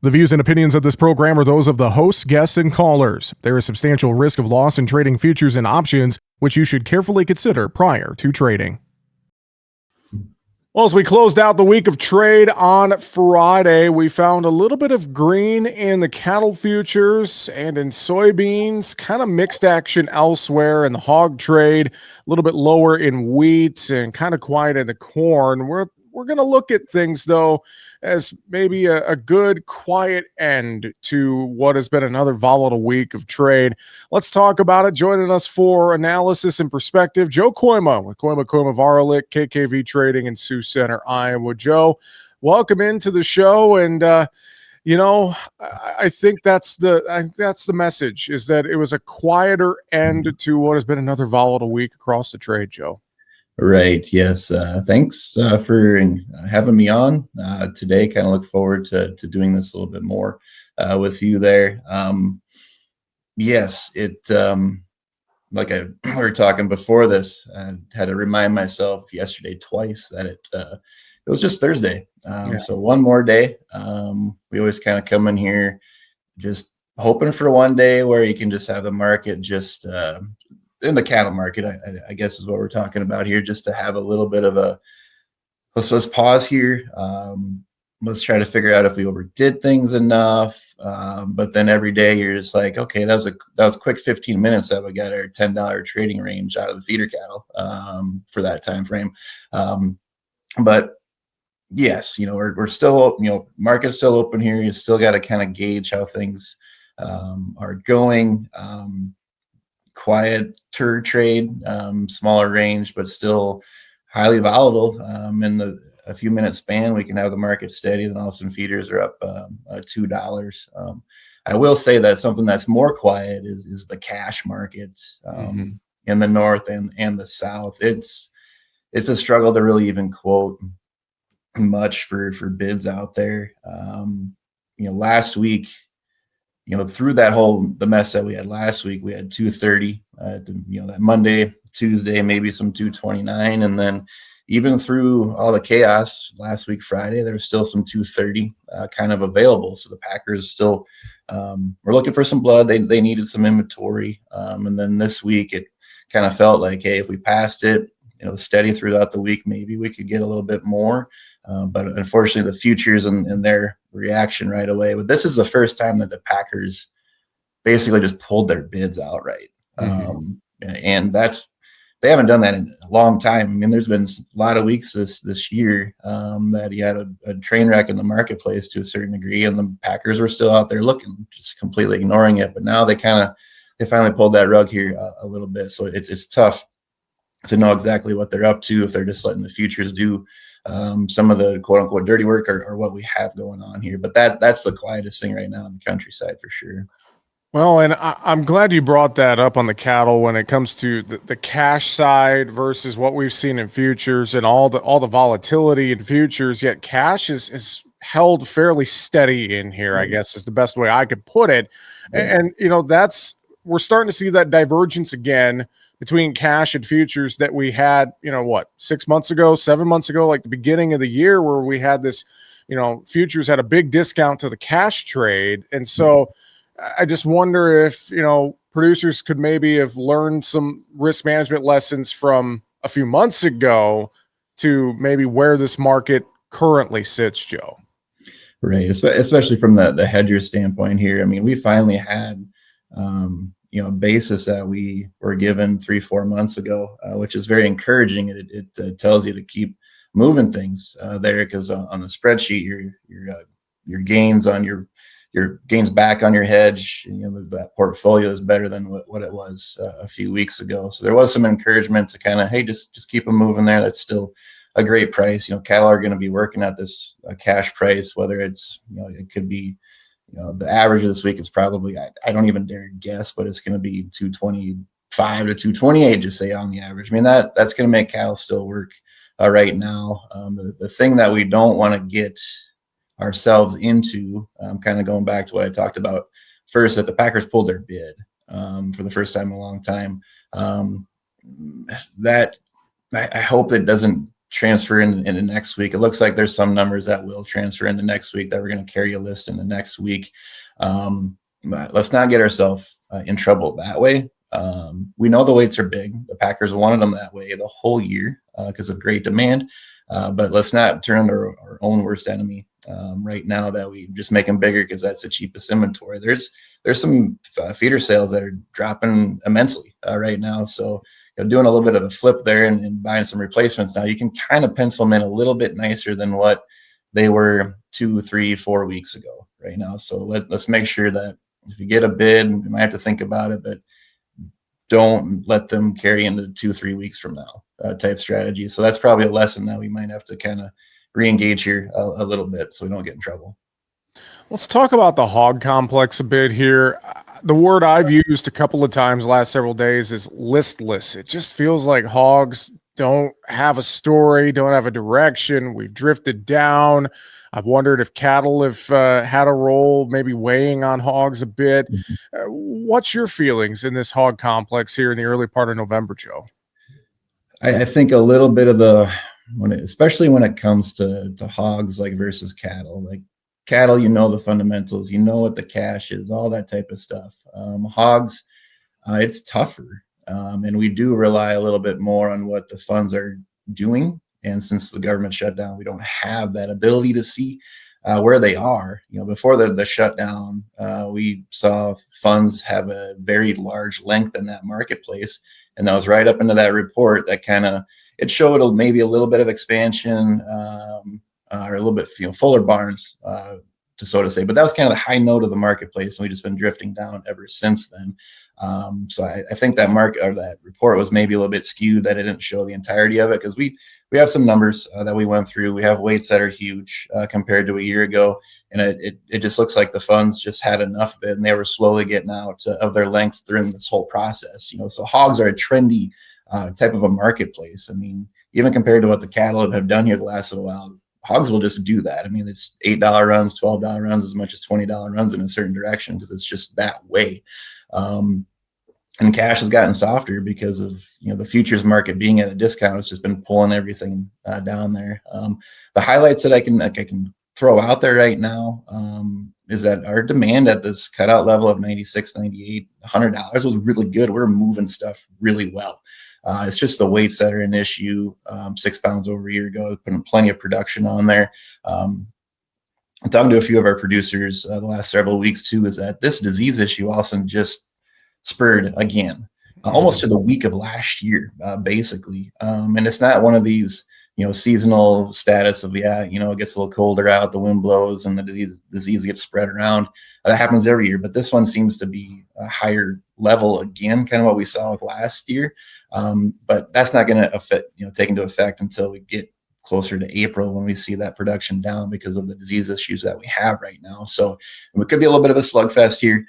The views and opinions of this program are those of the hosts, guests, and callers. There is substantial risk of loss in trading futures and options, which you should carefully consider prior to trading. Well, as we closed out the week of trade on Friday, we found a little bit of green in the cattle futures and in soybeans, kind of mixed action elsewhere in the hog trade, a little bit lower in wheat and kind of quiet in the corn. We're going to look at things, though, as maybe a good, quiet end to what has been another volatile week of trade. Let's talk about it. Joining us for analysis and perspective, Joe Koima with Koima Varlick, KKV Trading in Sioux Center, Iowa. Joe, welcome into the show. And, I think that's the message, is that it was a quieter end to what has been another volatile week across the trade, Joe. Right. Yes. Thanks for having me on today. Kind of look forward to doing this a little bit more with you there. Yes, we were talking before this, I had to remind myself yesterday twice that it was just Thursday. So one more day. We always kind of come in here just hoping for one day where you can just have the market just in the cattle market, I guess is what we're talking about here, just to have a little bit of let's pause here. Let's try to figure out if we overdid things enough. But then every day you're just like, okay, that was a quick 15 minutes that we got our $10 trading range out of the feeder cattle for that time frame. But yes, we're still, market's still open here. You still got to kind of gauge how things are going. Quieter trade, smaller range, but still highly volatile. In a few minute span, we can have the market steady. Then all of a sudden feeders are up $2. I will say that something that's more quiet is the cash market in the north and the south. It's a struggle to really even quote much for bids out there. Last week, through the mess that we had last week, we had 230, that Monday, Tuesday, maybe some 229. And then even through all the chaos last week, Friday, there was still some 230 kind of available. So the Packers still were looking for some blood. They needed some inventory. And then this week, it kind of felt like, hey, if we passed it, steady throughout the week, maybe we could get a little bit more. But unfortunately, the futures and their reaction right away. But this is the first time that the Packers basically just pulled their bids outright. And they haven't done that in a long time. I mean, there's been a lot of weeks this year that you had a train wreck in the marketplace to a certain degree, and the Packers were still out there looking, just completely ignoring it. But now they finally pulled that rug here a little bit. So it's tough to know exactly what they're up to, if they're just letting the futures do some of the quote unquote dirty work or what we have going on here. But that's the quietest thing right now in the countryside for sure. Well, and I'm glad you brought that up on the cattle when it comes to the cash side versus what we've seen in futures and all the volatility in futures. Yet cash is held fairly steady in here, I guess is the best way I could put it. Yeah. And we're starting to see that divergence again between cash and futures that we had, 6 months ago, 7 months ago, like the beginning of the year, where we had this, futures had a big discount to the cash trade. And so I just wonder if, producers could maybe have learned some risk management lessons from a few months ago to maybe where this market currently sits, Joe. Right. Especially from the hedger standpoint here. I mean, we finally had, basis that we were given 3-4 months ago, which is very encouraging. It tells you to keep moving things there, because on the spreadsheet, your gains on your gains back on your hedge, that portfolio is better than what it was a few weeks ago. So there was some encouragement to kind of, hey, just keep them moving there. That's still a great price. Cattle are going to be working at this cash price, whether it's, it could be, the average of this week is probably, I don't even dare guess, but it's going to be 225 to 228, just say on the average. I mean, that's going to make cattle still work right now. The thing that we don't want to get ourselves into, kind of going back to what I talked about first, that the Packers pulled their bid for the first time in a long time. That I hope that doesn't transfer into next week. It looks like there's some numbers that will transfer into next week that we're going to carry a list in the next week. Let's not get ourselves in trouble that way. We know the weights are big. The Packers wanted them that way the whole year because of great demand. But let's not turn into our own worst enemy right now that we just make them bigger because that's the cheapest inventory. There's some feeder sales that are dropping immensely right now. So doing a little bit of a flip there and buying some replacements now, you can kind of pencil them in a little bit nicer than what they were 2, 3, 4 weeks ago right now. So let's make sure that if you get a bid, you might have to think about it, but don't let them carry into 2, 3 weeks from now type strategy. So that's probably a lesson that we might have to kind of re-engage here a little bit so we don't get in trouble. Let's talk about the hog complex a bit here. The word I've used a couple of times the last several days is listless. It just feels like hogs don't have a story, don't have a direction. We've drifted down. I've wondered if cattle have had a role, maybe weighing on hogs a bit. What's your feelings in this hog complex here in the early part of November, Joe? I think a little bit of especially when it comes to hogs like versus cattle, like cattle, the fundamentals, what the cash is, all that type of stuff. Hogs, it's tougher. And we do rely a little bit more on what the funds are doing. And since the government shut down, we don't have that ability to see where they are. Before the shutdown, we saw funds have a very large length in that marketplace. And that was right up into that report that it showed maybe a little bit of expansion or a little bit fuller barns, so to say. But that was kind of the high note of the marketplace. And we've just been drifting down ever since then. So I think that report was maybe a little bit skewed, that it didn't show the entirety of it, because we have some numbers that we went through. We have weights that are huge compared to a year ago, and it just looks like the funds just had enough of it, and they were slowly getting out of their length during this whole process. So hogs are a trendy type of a marketplace. I mean, even compared to what the cattle have done here the last little while, hogs will just do that. I mean, it's $8 runs, $12 runs, as much as $20 runs in a certain direction, because it's just that way. And cash has gotten softer because of the futures market being at a discount. It's just been pulling everything down there. The highlights that I can throw out there right now is that our demand at this cutout level of $96, $98, $100 was really good. We're moving stuff really well. It's just the weights that are an issue. 6 pounds over a year ago, putting plenty of production on there. I'm talking to a few of our producers the last several weeks too, is that this disease issue also just spurred again, almost to the week of last year, basically. And it's not one of these, seasonal status of, it gets a little colder out, the wind blows, and the disease gets spread around. That happens every year, but this one seems to be a higher level again, kind of what we saw with last year. But that's not going to take into effect until we get closer to April, when we see that production down because of the disease issues that we have right now. So it could be a little bit of a slugfest here.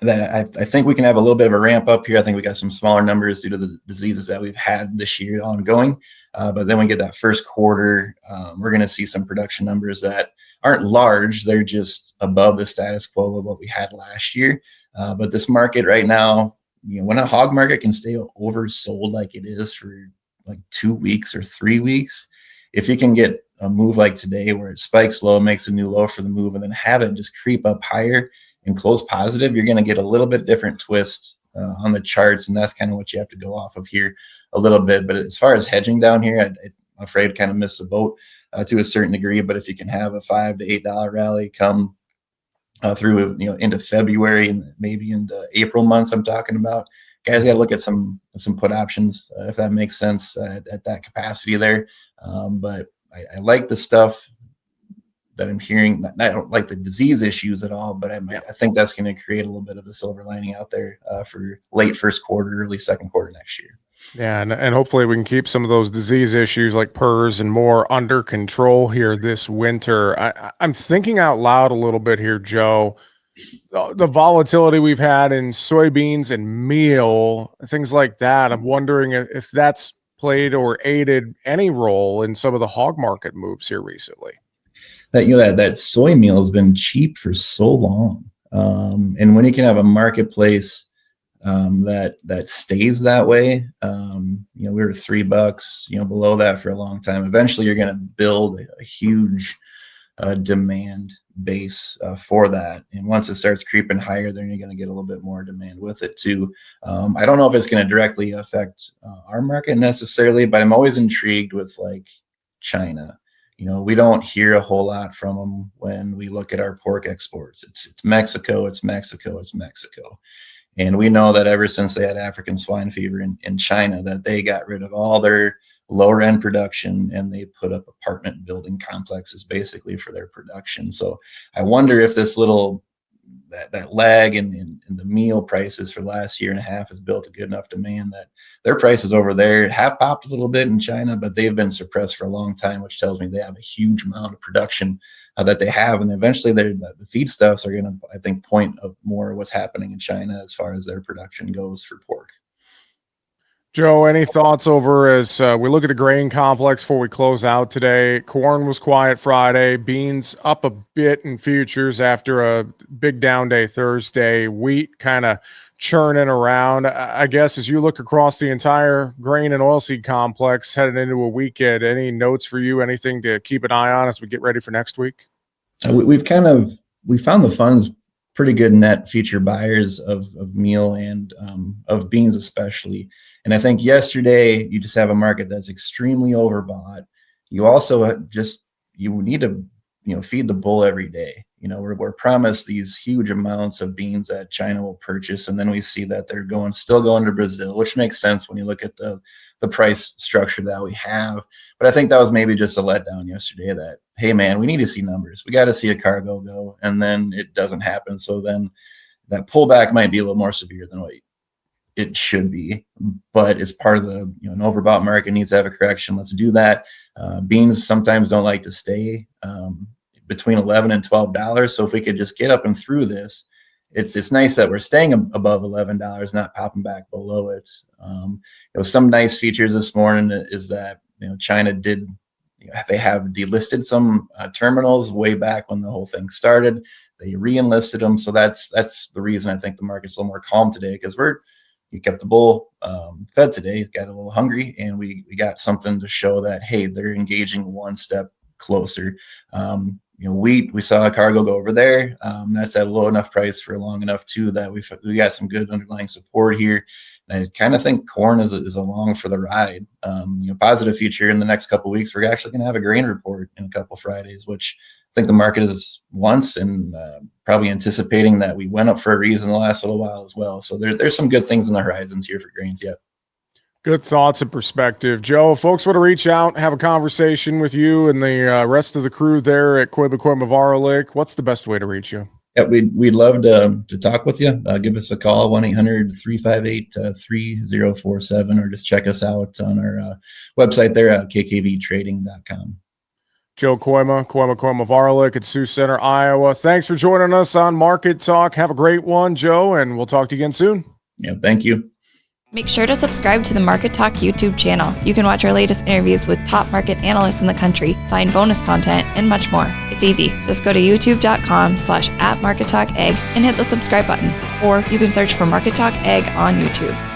That I think we can have a little bit of a ramp up here. I think we got some smaller numbers due to the diseases that we've had this year ongoing. But then we get that first quarter, we're going to see some production numbers that aren't large. They're just above the status quo of what we had last year. But this market right now, when a hog market can stay oversold like it is for like 2 weeks or 3 weeks, if you can get a move like today where it spikes low, makes a new low for the move, and then have it just creep up higher and close positive, you're going to get a little bit different twist on the charts. And that's kind of what you have to go off of here a little bit. But as far as hedging down here, I'm afraid kind of missed the boat to a certain degree. But if you can have a $5 to $8 rally come through, into February and maybe into April months, I'm talking about, guys got to look at some put options, if that makes sense, at that capacity there. But I like the stuff that I'm hearing. I don't like the disease issues at all, but I think that's going to create a little bit of a silver lining out there for late first quarter, early second quarter next year. Yeah, and hopefully we can keep some of those disease issues like PRRS and more under control here this winter. I'm thinking out loud a little bit here, Joe. The volatility we've had in soybeans and meal, things like that, I'm wondering if that's played or aided any role in some of the hog market moves here recently. That soy meal has been cheap for so long. And when you can have a marketplace that stays that way. We were $3, below that for a long time. Eventually, you're going to build a huge demand base for that, and once it starts creeping higher, then you're going to get a little bit more demand with it too. I don't know if it's going to directly affect our market necessarily, but I'm always intrigued with like China. We don't hear a whole lot from them when we look at our pork exports. It's Mexico, it's Mexico, it's Mexico. And we know that ever since they had African swine fever in China, that they got rid of all their lower end production and they put up apartment building complexes basically for their production. So I wonder if this little that lag in the meal prices for the last year and a half has built a good enough demand that their prices over there have popped a little bit in China, but they've been suppressed for a long time, which tells me they have a huge amount of production that they have. And eventually the feedstuffs are going to, I think, point of more what's happening in China as far as their production goes for pork. Joe, any thoughts over as we look at the grain complex before we close out today? Corn was quiet Friday, beans up a bit in futures after a big down day Thursday, wheat kind of churning around. I guess as you look across the entire grain and oilseed complex heading into a weekend, any notes for you, anything to keep an eye on as we get ready for next week? We found the funds pretty good net future buyers of meal and of beans especially. And I think yesterday you just have a market that's extremely overbought. You also you need to feed the bull every day. We're promised these huge amounts of beans that China will purchase, and then we see that they're still going to Brazil, which makes sense when you look at the price structure that we have. But I think that was maybe just a letdown yesterday that, hey man, we need to see numbers. We got to see a cargo go, and then it doesn't happen. So then that pullback might be a little more severe than what it should be, but it's part of an overbought market needs to have a correction. Let's do that. Beans sometimes don't like to stay between $11 and $12. So if we could just get up and through this, it's nice that we're staying above $11, not popping back below it. Some nice features this morning is that China did. They have delisted some terminals way back when the whole thing started. They re-enlisted them, so that's the reason I think the market's a little more calm today, because you kept the bull fed today, got a little hungry, and we got something to show that, hey, they're engaging one step closer. Wheat, we saw a cargo go over there. That's at a low enough price for long enough too that we got some good underlying support here. And I kind of think corn is along for the ride. Positive future in the next couple of weeks. We're actually going to have a grain report in a couple Fridays, which I think the market is once and probably anticipating that we went up for a reason the last little while as well. So there's some good things on the horizons here for grains yet. Good thoughts and perspective. Joe, folks want to reach out, have a conversation with you and the rest of the crew there at Quibquam Varlick. What's the best way to reach you? Yeah, we'd love to talk with you. Give us a call, 1-800-358-3047, or just check us out on our website there at kkvtrading.com. Joe Quibquam Varlick at Sioux Center, Iowa. Thanks for joining us on Market Talk. Have a great one, Joe, and we'll talk to you again soon. Yeah, thank you. Make sure to subscribe to the Market Talk YouTube channel. You can watch our latest interviews with top market analysts in the country, find bonus content, and much more. It's easy. Just go to youtube.com/@MarketTalkAg and hit the subscribe button. Or you can search for Market Talk Ag on YouTube.